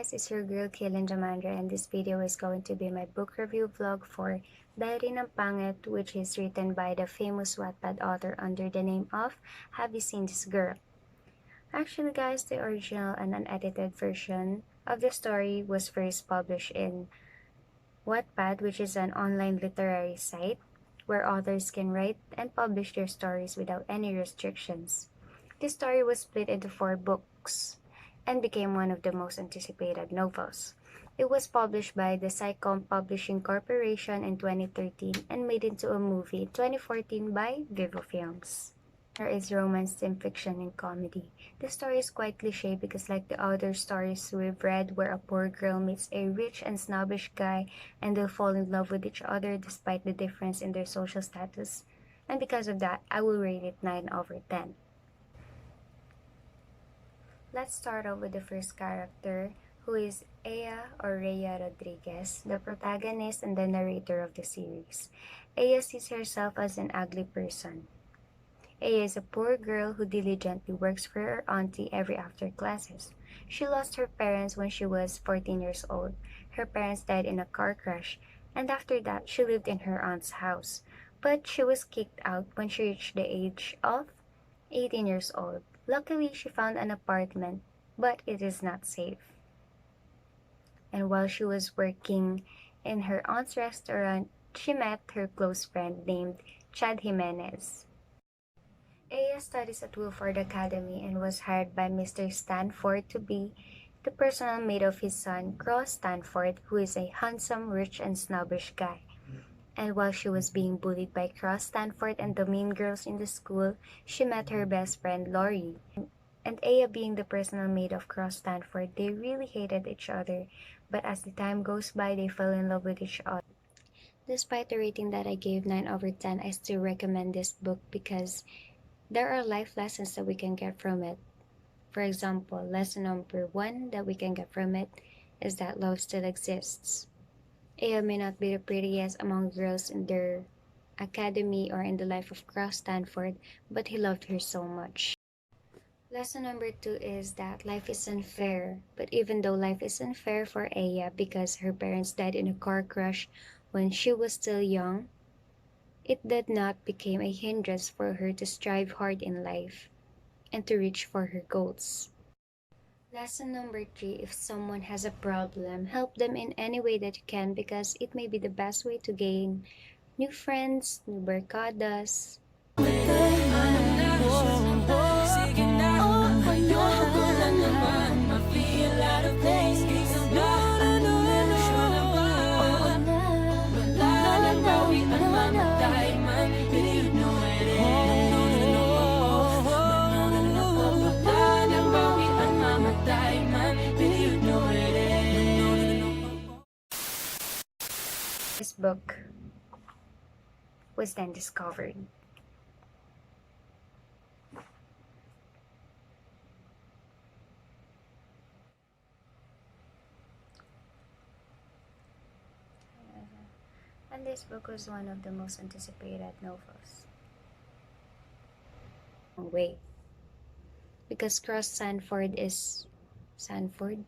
guys, it's your girl Kaylene Jamandre, and this video is going to be my book review vlog for Diary ng Pangit, which is written by the famous Wattpad author under the name of Have You Seen This Girl? Actually guys, the original and unedited version of the story was first published in Wattpad, which is an online literary site where authors can write and publish their stories without any restrictions. This story was split into 4 books and became one of the most anticipated novels. It was published by the Sycom Publishing Corporation in 2013 and made into a movie in 2014 by Vivo Films. There is romance, teen fiction, and comedy. The story is quite cliché because like the other stories we've read where a poor girl meets a rich and snobbish guy and they'll fall in love with each other despite the difference in their social status. And because of that, I will rate it 9/10. Let's start off with the first character, who is Aya or Rhea Rodriguez, the protagonist and the narrator of the series. Aya sees herself as an ugly person. Aya is a poor girl who diligently works for her auntie every after classes. She lost her parents when she was 14 years old. Her parents died in a car crash, and after that she lived in her aunt's house. But she was kicked out when she reached the age of 18 years old. Luckily, she found an apartment, but it is not safe. And while she was working in her aunt's restaurant, she met her close friend named Chad Jimenez. Aya studies at Wilford Academy and was hired by Mr. Stanford to be the personal maid of his son, Cross Stanford, who is a handsome, rich, and snobbish guy. And while she was being bullied by Cross Stanford and the mean girls in the school, she met her best friend Lori. And Aya being the personal maid of Cross Stanford, they really hated each other, but as the time goes by, they fell in love with each other. Despite the rating that I gave 9/10, I still recommend this book because there are life lessons that we can get from it. For example, lesson number 1 that we can get from it is that love still exists. Aya may not be the prettiest among girls in their academy or in the life of Cross Stanford, but he loved her so much. Lesson number 2 is that life is unfair, but even though life is unfair for Aya because her parents died in a car crash when she was still young, it did not become a hindrance for her to strive hard in life and to reach for her goals. Lesson number 3, if someone has a problem, help them in any way that you can because it may be the best way to gain new friends, new barkadas. This book was then discovered. And this book was one of the most anticipated novels. Wait, because Cross Stanford is Stanford.